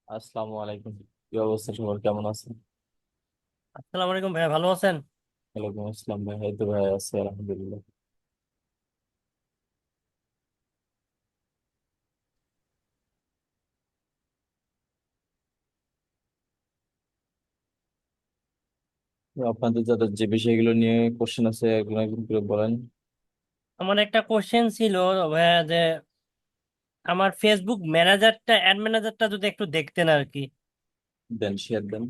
আসসালামু আলাইকুম। কি অবস্থা, সবার কেমন আছেন? আসসালামু আলাইকুম ভাইয়া, ভালো আছেন? ওয়ালাইকুম আসসালাম ভাই, এই তো ভাই আছি আলহামদুলিল্লাহ। তো আপনাদের যাদের যে বিষয়গুলো নিয়ে কোশ্চেন আছে এগুলো একদম করে বলেন। আমার একটা কোশ্চেন ছিল ভাইয়া, যে আমার ফেসবুক ম্যানেজারটা, অ্যাড ম্যানেজারটা যদি একটু দেখতেন আর কি। দেন, শেয়ার দেন।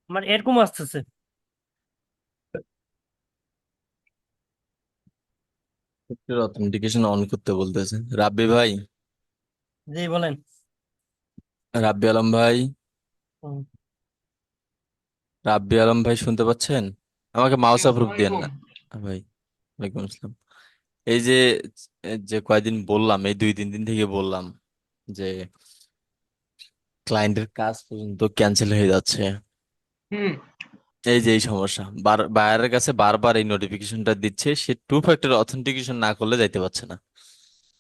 আমার এরকম আসতেছে। অথেন্টিকেশন অন করতে বলতেছে রাব্বি ভাই। জি বলেন। রাব্বি আলম ভাই। হুম। রাব্বি আলম ভাই শুনতে পাচ্ছেন? আমাকে জি, মাউস আসসালামু অ্যাপ্রুভ দিয়েন আলাইকুম। না। ভাই, ওয়ালাইকুম আসসালাম। এই যে যে কয়দিন বললাম, এই 2-3 দিন থেকে বললাম যে ক্লায়েন্টের কাজ পর্যন্ত ক্যান্সেল হয়ে যাচ্ছে। হুম। এই যে এই সমস্যা, বায়ারের কাছে বারবার এই নোটিফিকেশনটা দিচ্ছে, সে টু ফ্যাক্টর অথেন্টিকেশন না করলে যাইতে পারছে না।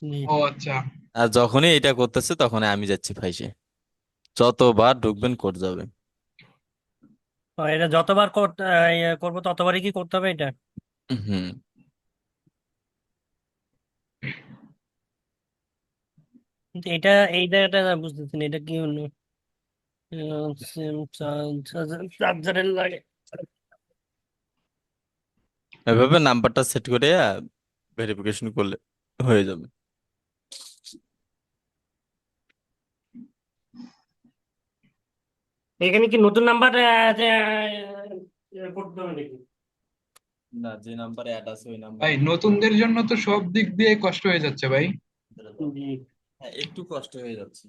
জি। ও আচ্ছা। আর যখনই এটা করতেছে তখনই আমি যাচ্ছি ফাইসে। যতবার ঢুকবেন কোড যাবে। তো এটা যতবার করবো ততবারই কি করতে হবে এটা? হুম। কিন্তু এটা, এই জায়গাটা না বুঝতেছি না, এটা কি হলো? চার্জারের লাগে। এভাবে নাম্বারটা সেট করে ভেরিফিকেশন করলে হয়ে যাবে। এখানে কি নতুন নাম্বার করতে হবে নাকি? না, যে নাম্বারে অ্যাড আছে ওই ভাই, নাম্বারে। নতুনদের জন্য তো সব দিক দিয়ে কষ্ট হয়ে যাচ্ছে ভাই। জি। হ্যাঁ, একটু কষ্ট হয়ে যাচ্ছে।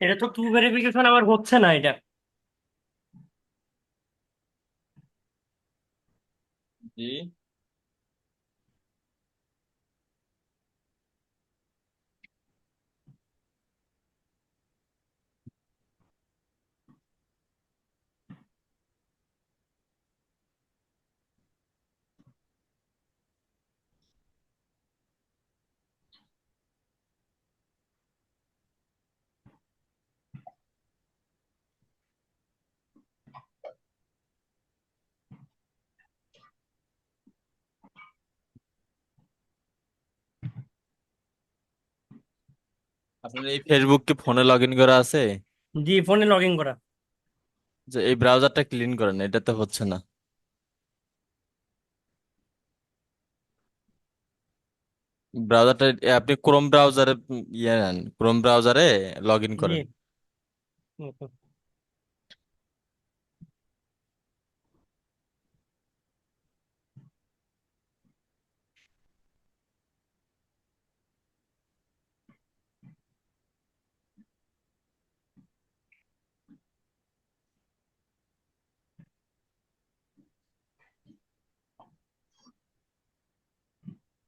এটা তো টু ভেরিফিকেশন আবার হচ্ছে না এটা। জি। আপনার এই ফেসবুক কি ফোনে লগ ইন করা আছে? জি, ফোনে লগ ইন করা। যে এই ব্রাউজারটা ক্লিন করেন, এটাতে হচ্ছে না। ব্রাউজারটা আপনি ক্রোম ব্রাউজারে ইয়ে নেন, ক্রোম ব্রাউজারে লগ ইন জি। করেন।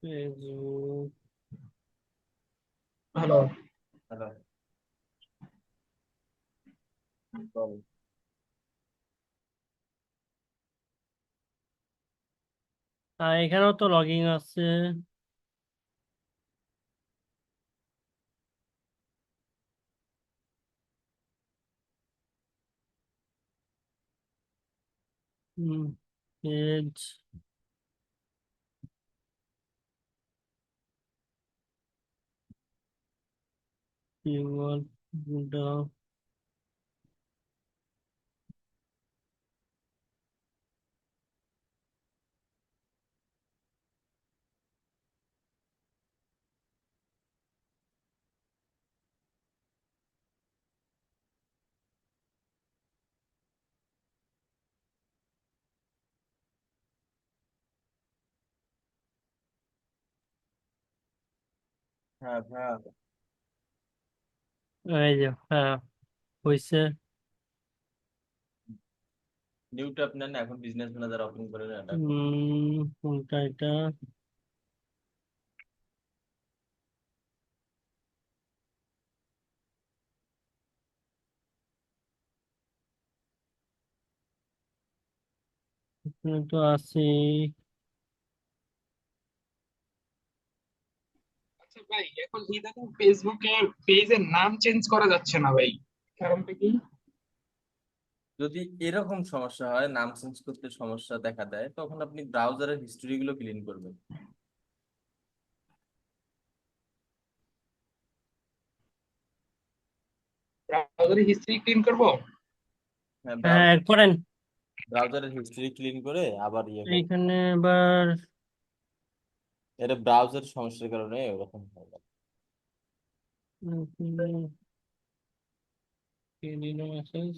ফেসবুক। হ্যালো। হ্যালো, বল। এখানেও তো লগ ইন আছে। পেজ। হ্যাঁ হ্যাঁ। এই যে হ্যাঁ হয়েছে। নিউ ট্যাব নেন না, এখন বিজনেস ম্যানেজার ওপেন করে নেন এখন। কোনটা এটা? এখানে তো আছে। আচ্ছা ভাই, এখন ইদানিং ফেসবুকে পেজের নাম চেঞ্জ করা যাচ্ছে না ভাই, কারণটা কি? যদি এরকম সমস্যা হয়, নাম চেঞ্জ করতে সমস্যা দেখা দেয়, তখন আপনি ব্রাউজারের হিস্ট্রি গুলো ক্লিন করবেন। ব্রাউজারে হিস্ট্রি ক্লিন করব? হ্যাঁ, হ্যাঁ ব্রাউজার করেন। ব্রাউজারের হিস্ট্রি ক্লিন করে আবার ইয়ে করবেন। এইখানে আবার এটা ব্রাউজার সমস্যার কারণে এরকম হয়। মেসেজ।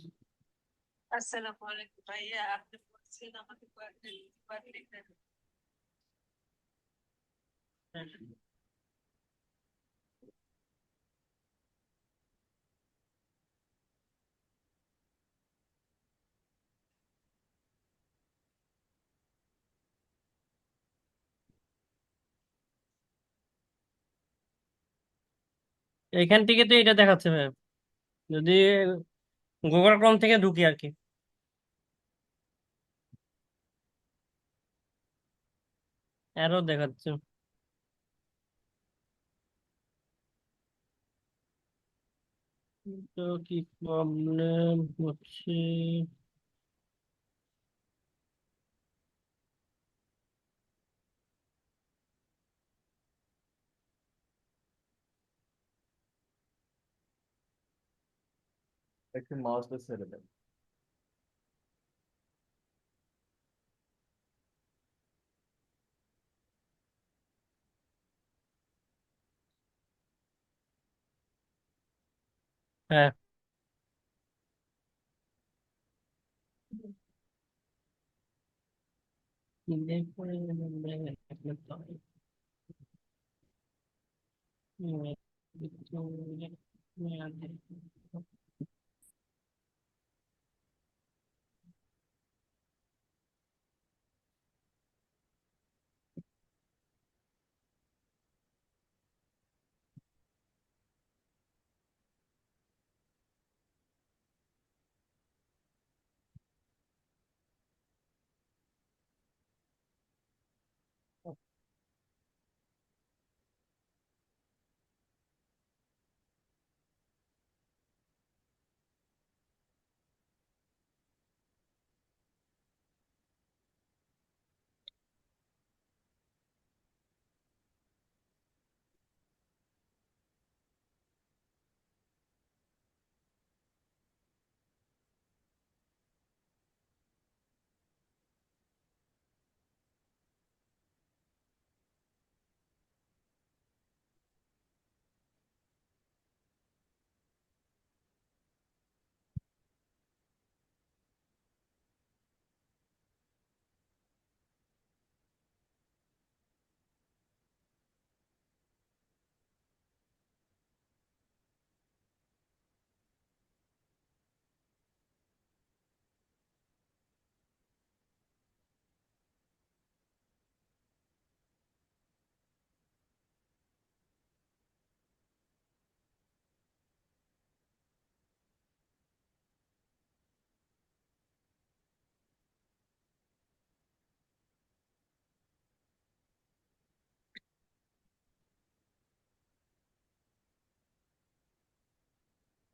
এখান থেকে তো এটা দেখাচ্ছে ভাই, যদি গুগল ক্রোম থেকে ঢুকি আর কি। এরও দেখাচ্ছে। তো কি প্রবলেম হচ্ছে? একটু মাউসটা ছেড়ে দেন। হ্যাঁ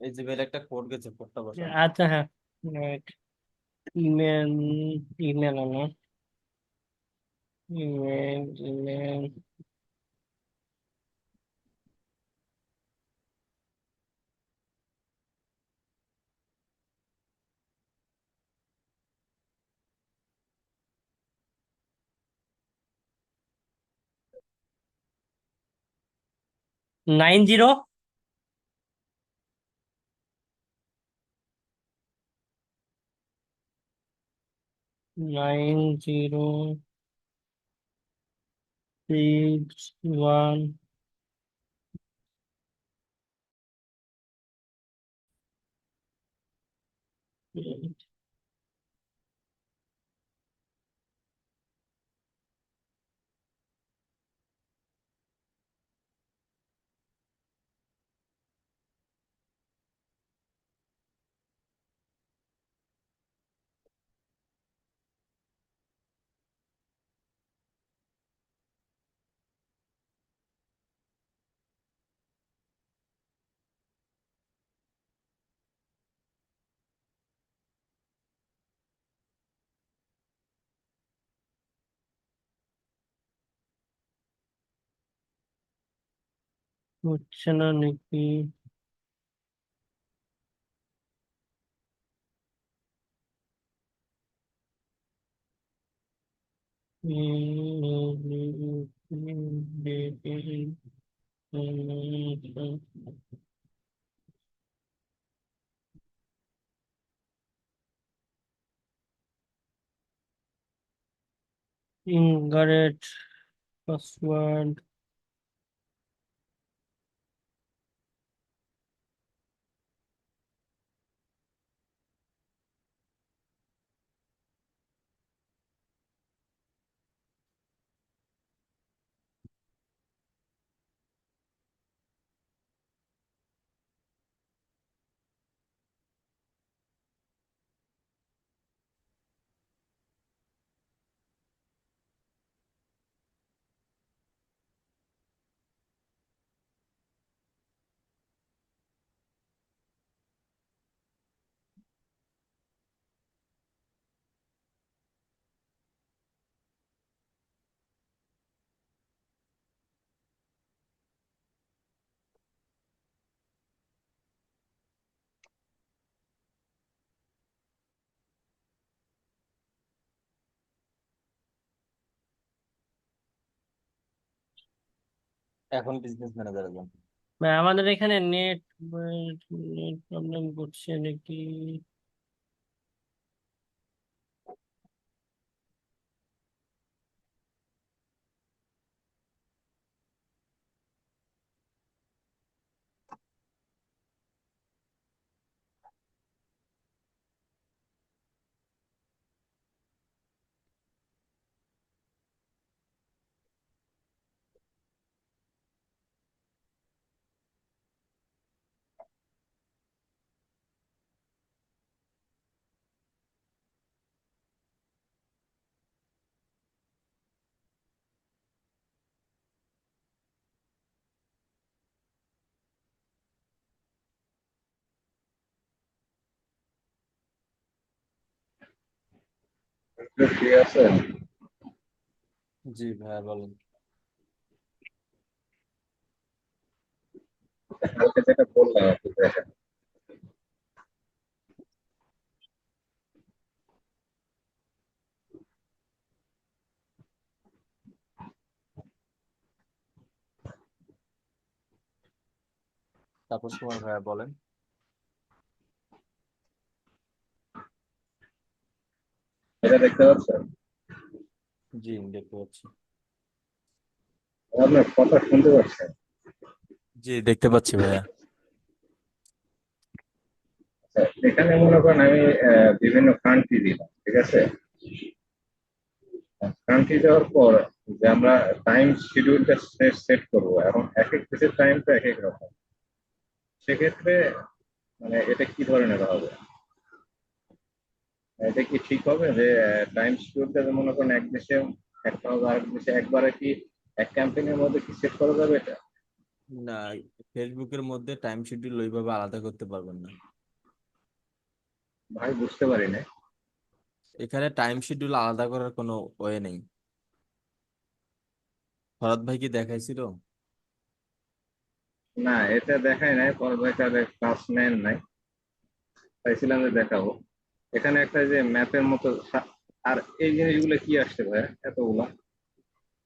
এই যে বের একটা কোড গেছে, কোডটা বসান। আচ্ছা হ্যাঁ। ইমেল, ইমেল আনো, ইমেল ইমেল 90 9061 হচ্ছে না নাকি? Incorrect password. এখন বিজনেস ম্যানেজারে যান। আমাদের এখানে নেট নেট প্রবলেম করছে নাকি? ফ্রি আছে। জি ভাইয়া বলেন। কালকে যেটা বললাম আপনি দেখেন। তাপস কুমার ভাইয়া বলেন। এটা দেখতে পাচ্ছেন? জি দেখতে পাচ্ছি। আপনার কথা শুনতে পাচ্ছেন? জি দেখতে পাচ্ছি ভাইয়া। আচ্ছা, এখানে মনে করেন আমি বিভিন্ন কান্ট্রি দিলাম, ঠিক আছে? কান্ট্রি দেওয়ার পর যে আমরা টাইম শিডিউলটা সেট করবো, এবং এক এক দেশের টাইমটা এক এক রকম। সেক্ষেত্রে মানে এটা কি ধরনের হবে? এটা কি ঠিক হবে যে টাইম শিডিউলটা মনে করেন এক দেশে একটা হবে, আরেক দেশে একবারে কি এক ক্যাম্পেইনের মধ্যে কি সেট করা যাবে এটা? না, ফেসবুকের মধ্যে টাইম শিডিউল ওইভাবে আলাদা করতে পারবেন না। ভাই বুঝতে পারি না। এখানে টাইম শিডিউল আলাদা করার কোনো ওয়ে নেই। ভরত ভাই কি দেখাইছিল? না, এটা দেখায় নাই, পরবর্তীকালে ক্লাস নেন নাই, চাইছিলাম যে দেখাবো। এখানে একটা যে ম্যাপের মতো আর এই জিনিসগুলো কি আসছে ভাই এতগুলা?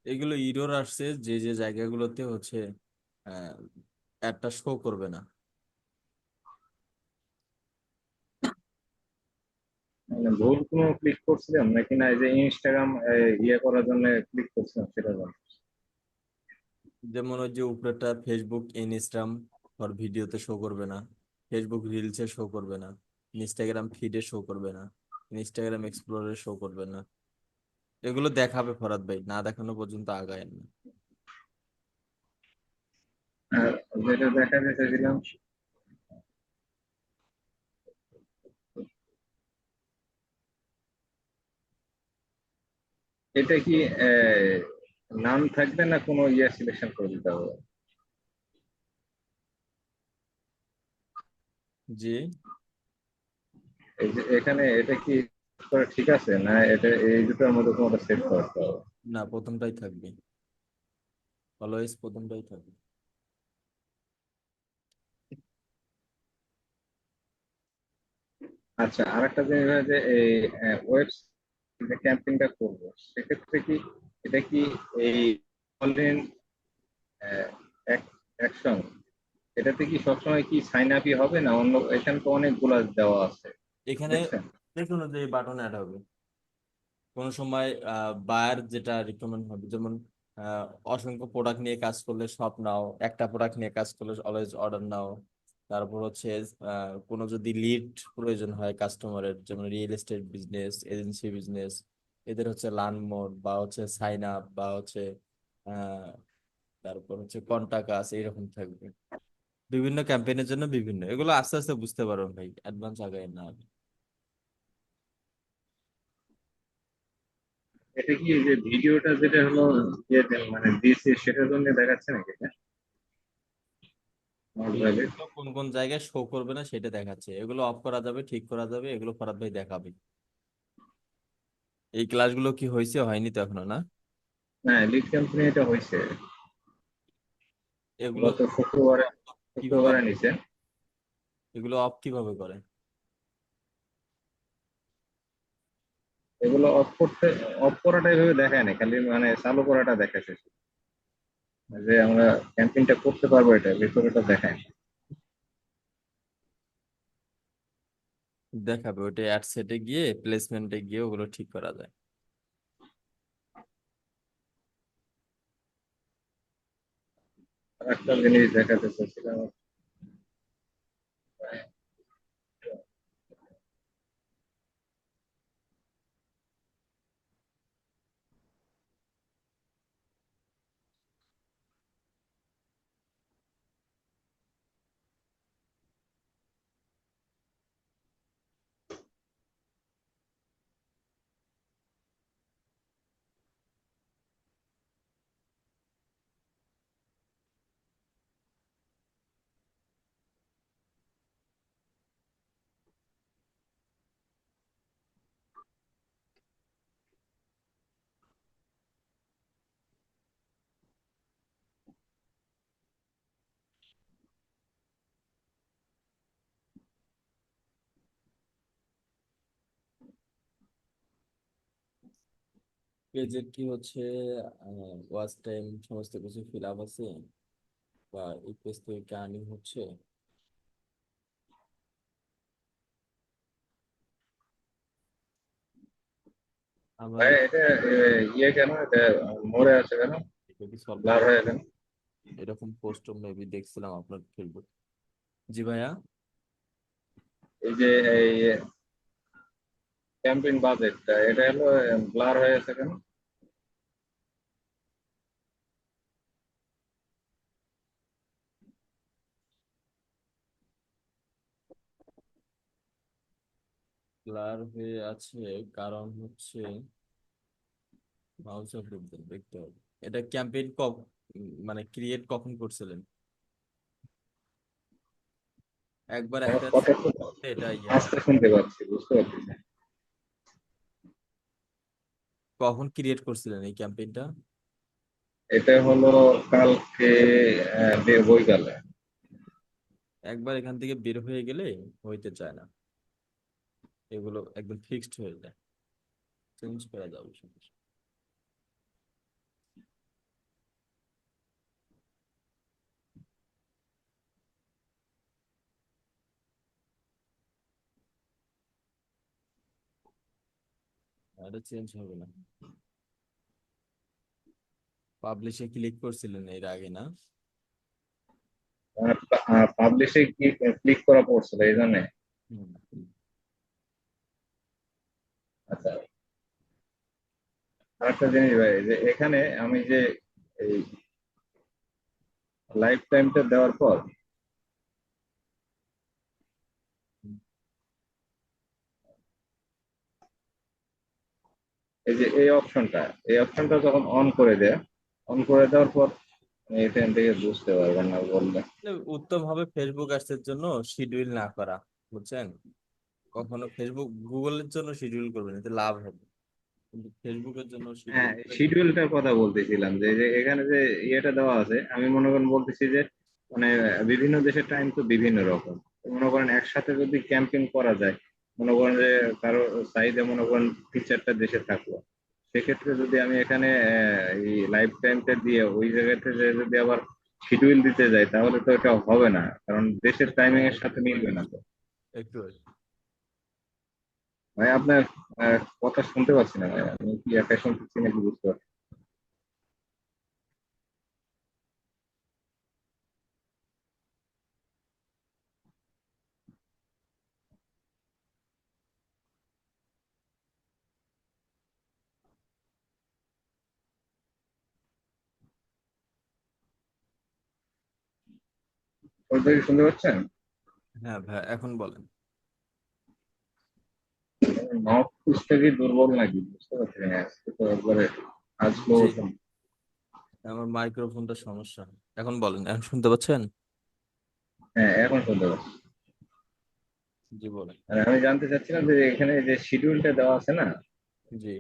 এগুলো ইরর আসছে যে যে জায়গাগুলোতে হচ্ছে একটা শো করবে না। মানে ভুল কোনো ক্লিক করছিলাম নাকি, না এই যে ইনস্টাগ্রাম ইয়ে করার জন্য ক্লিক করছিলাম সেটা জন্য? যেমন ওই যে উপরেটা ফেসবুক ইনস্টাগ্রাম ফর ভিডিওতে শো করবে না, ফেসবুক রিলসে শো করবে না, ইনস্টাগ্রাম ফিডে শো করবে না, ইনস্টাগ্রাম এক্সপ্লোরে শো করবে না। এগুলো দেখাবে ফরাদ ভাই, না দেখানো পর্যন্ত আগায় না। আর যেটা দেখাতে চাইছিলাম, এটা কি নাম থাকবে না কোনো ইয়ে সিলেকশন করে দিতে হবে? জি, এই যে এখানে এটা কি করা ঠিক আছে, না এটা এই দুটোর মধ্যে কোনোটা সেট করতে হবে? না, প্রথমটাই থাকবে, অলওয়েজ প্রথমটাই থাকবে। আচ্ছা, আর একটা জিনিস হয় যে এই ওয়েবসাইট ক্যাম্পেইনটা করবো, সেক্ষেত্রে কি এটা কি এই অনলাইন অ্যাকশন, এটাতে কি সবসময় কি সাইন আপই হবে, না অন্য? এখানে তো অনেকগুলা দেওয়া আছে, এখানে দেখছেন? দেখুন যে বাটন অ্যাড হবে কোনো সময়, বায়ার যেটা রিকমেন্ড হবে, যেমন আহ, অসংখ্য প্রোডাক্ট নিয়ে কাজ করলে সব নাও, একটা প্রোডাক্ট নিয়ে কাজ করলে অলওয়েজ অর্ডার নাও। তারপর হচ্ছে কোনো যদি লিড প্রয়োজন হয় কাস্টমারের, যেমন real estate business, agency business, এদের হচ্ছে লার্ন মোর বা হচ্ছে সাইন আপ বা হচ্ছে আহ, তারপর হচ্ছে কন্টাক্ট আস, এইরকম থাকবে। বিভিন্ন ক্যাম্পেইনের জন্য বিভিন্ন, এগুলো আস্তে আস্তে বুঝতে পারবেন ভাই, অ্যাডভান্স আগায় না। এটা কি এই যে ভিডিওটা যেটা হলো মানে দিয়েছে সেটার জন্য দেখাচ্ছে নাকি এটা? আমার ভাবে ভিডিওগুলো কোন কোন জায়গায় শো করবে না সেটা দেখাচ্ছে, এগুলো অফ করা যাবে, ঠিক করা যাবে, এগুলো ফরাদ ভাই দেখাবে। এই ক্লাসগুলো কি হয়েছে, হয়নি তো এখনো না? না, লিড কোম্পানি এটা হয়েছে এগুলো গত শুক্রবারে, কিভাবে শুক্রবারে নিচে। এগুলো অফ কিভাবে করে? এগুলো অফ করাটা এইভাবে দেখায় না, খালি মানে চালু করাটা দেখাচ্ছে, যে আমরা ক্যাম্পেইনটা করতে পারবো এটা ভিতরেটা দেখায় না। দেখাবে ওটা অ্যাড সেটে গিয়ে, প্লেসমেন্টে গিয়ে ওগুলো ঠিক করা যায়। আর একটা জিনিস দেখাতে চাচ্ছিলাম, পেজের কি হচ্ছে, ওয়াচ টাইম সমস্ত কিছু ফিল আপ আছে, বা এই পেজ থেকে আর্নিং হচ্ছে। আবার ভাই এটা ইয়ে কেন এটা মরে আছে কেন, এটা কি সলভ ব্লার করা, হয়ে কেন? এরকম পোস্ট মেবি দেখছিলাম আপনার ফেসবুক। জি ভাইয়া। এই যে এই ক্যাম্পেইন বাজেটটা এটা হলো ব্লার হয়ে আছে কেন? ব্লার হয়ে আছে কারণ হচ্ছে মাউস অফ দেখতে হবে। এটা ক্যাম্পেইন মানে ক্রিয়েট কখন করছিলেন? একবার আমার একটা কথা খুব এটা ইয়া আস্তে শুনতে পাচ্ছি, বুঝতে পারছি না। কখন ক্রিয়েট করছিলেন এই ক্যাম্পেইনটা? এটা হলো কালকে বইকালে। একবার এখান থেকে বের হয়ে গেলে হইতে চায় না, এগুলো একদম ফিক্সড হয়ে যায়, চেঞ্জ করা যাবে সমস্যা। এটা চেঞ্জ হবে না। পাবলিশে ক্লিক করছিলেন এর আগে না? পাবলিশে কি ক্লিক করা পড়ছিল এই জন্য? হুম। আচ্ছা, আরেকটা জিনিস ভাই, যে এখানে আমি যে এই লাইফ টাইমটা দেওয়ার পর এই যে এই অপশনটা যখন অন করে দেয়, অন করে দেওয়ার পর আমি এখান থেকে বুঝতে পারবেন না বললে। উত্তম হবে ফেসবুক অ্যাডসের জন্য শিডিউল না করা, বুঝছেন? কখনো ফেসবুক গুগলের জন্য শিডিউল করবেন, এতে লাভ হবে, কিন্তু ফেসবুকের জন্য শিডিউল হ্যাঁ, করে লাভ নেই। শিডিউলটার কথা বলতেছিলাম, যে যে এখানে যে ইয়েটা দেওয়া আছে, আমি মনে করেন বলতেছি যে মানে বিভিন্ন দেশের টাইম তো বিভিন্ন রকম। তো মনে করেন একসাথে যদি ক্যাম্পিং করা যায়, মনে করেন যে কারো সাইডে মনে করেন 3-4টা দেশে থাকলো, সেক্ষেত্রে যদি আমি এখানে এই লাইফ টাইমটা দিয়ে ওই জায়গাতে যে যদি আবার শিডিউল দিতে যাই, তাহলে তো এটা হবে না, কারণ দেশের টাইমিং হ্যাঁ, এর সাথে মিলবে না তো। একটু ভাই আপনার কথা শুনতে পাচ্ছি না ভাই, আমি কি একাই শুনতেছি নাকি বুঝতে পারছি না। ওইটা কি শুনতে পাচ্ছেন? হ্যাঁ ভাই, এখন বলেন। নর্থ ইস্টটা কি দুর্বল নাকি বুঝতে পারছি না, আজকে তো একবারে আসলো। জি, আমার মাইক্রোফোনটা সমস্যা। এখন বলেন, এখন শুনতে পাচ্ছেন? হ্যাঁ, এখন শুনতে পাচ্ছি। জি বলেন। আর আমি জানতে চাচ্ছিলাম যে এখানে যে শিডিউলটা দেওয়া আছে না, জি,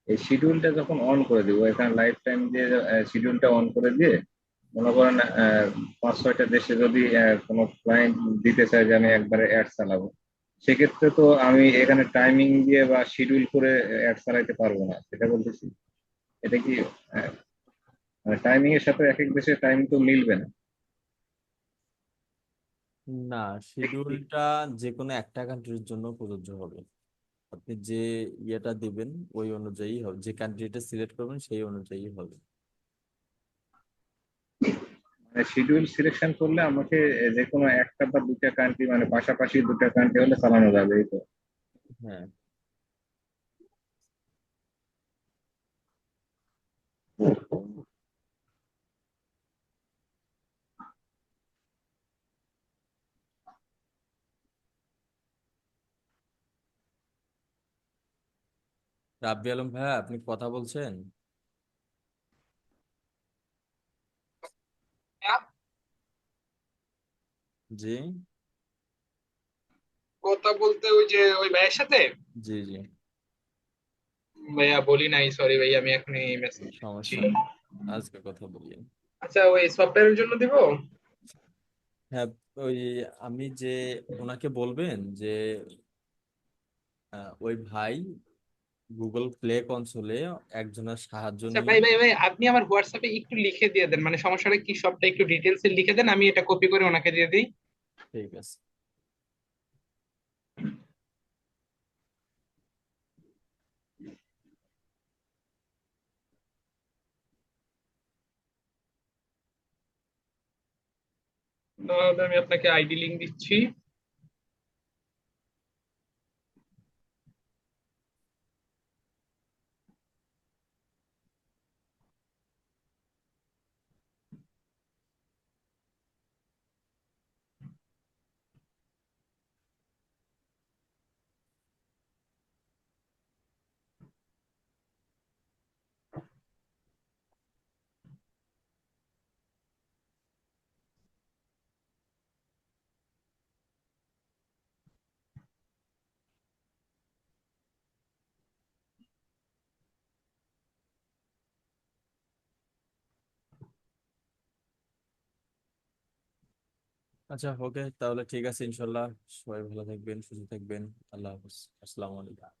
এই শিডিউলটা যখন অন করে দিব, এখানে লাইফ টাইম দিয়ে শিডিউলটা অন করে দিয়ে মনে করেন 5-6টা দেশে যদি কোনো ক্লায়েন্ট দিতে চায় যে আমি একবারে অ্যাড চালাবো, সেক্ষেত্রে তো আমি এখানে টাইমিং দিয়ে বা শিডিউল করে অ্যাড চালাইতে পারবো না, সেটা বলতেছি। এটা কি টাইমিং এর সাথে এক এক দেশের টাইম তো মিলবে না। না, শিডিউলটা যে কোনো একটা কান্ট্রির জন্য প্রযোজ্য হবে। আপনি যে ইয়েটা দিবেন ওই অনুযায়ী হবে, যে কান্ট্রিটা সিলেক্ট করবেন সেই অনুযায়ী হবে। মানে শিডিউল সিলেকশন করলে আমাকে যে কোনো একটা বা দুটা কান্ট্রি, মানে পাশাপাশি দুটা কান্ট্রি হলে চালানো যাবে, এই তো? হ্যাঁ, রাব্বি আলম ভাইয়া, আপনি কথা বলছেন? হ্যাঁ, জি, কথা বলতে ওই যে ওই ভাইয়ের সাথে। জি, জি, ভাইয়া বলি নাই, সরি ভাই, আমি এখনই মেসেজ দিচ্ছি। সমস্যা নেই, আজকে কথা বলি। আচ্ছা, ওই সফটওয়্যারের জন্য দিব। হ্যাঁ, ওই আমি যে ওনাকে বলবেন যে ওই ভাই গুগল প্লে কনসোলে একজনের সাহায্য আচ্ছা নিয়ে। ভাই ভাই ভাই, আপনি আমার হোয়াটসঅ্যাপে একটু লিখে দিয়ে দেন, মানে সমস্যাটা কি সবটা একটু ডিটেলসে লিখে দেন, আমি এটা কপি করে ওনাকে দিয়ে দিই। ঠিক আছে। তাহলে আমি আপনাকে আইডি লিংক দিচ্ছি। আচ্ছা, ওকে, তাহলে ঠিক আছে, ইনশাল্লাহ। সবাই ভালো থাকবেন, সুস্থ থাকবেন। আল্লাহ হাফিজ, আসসালামু আলাইকুম।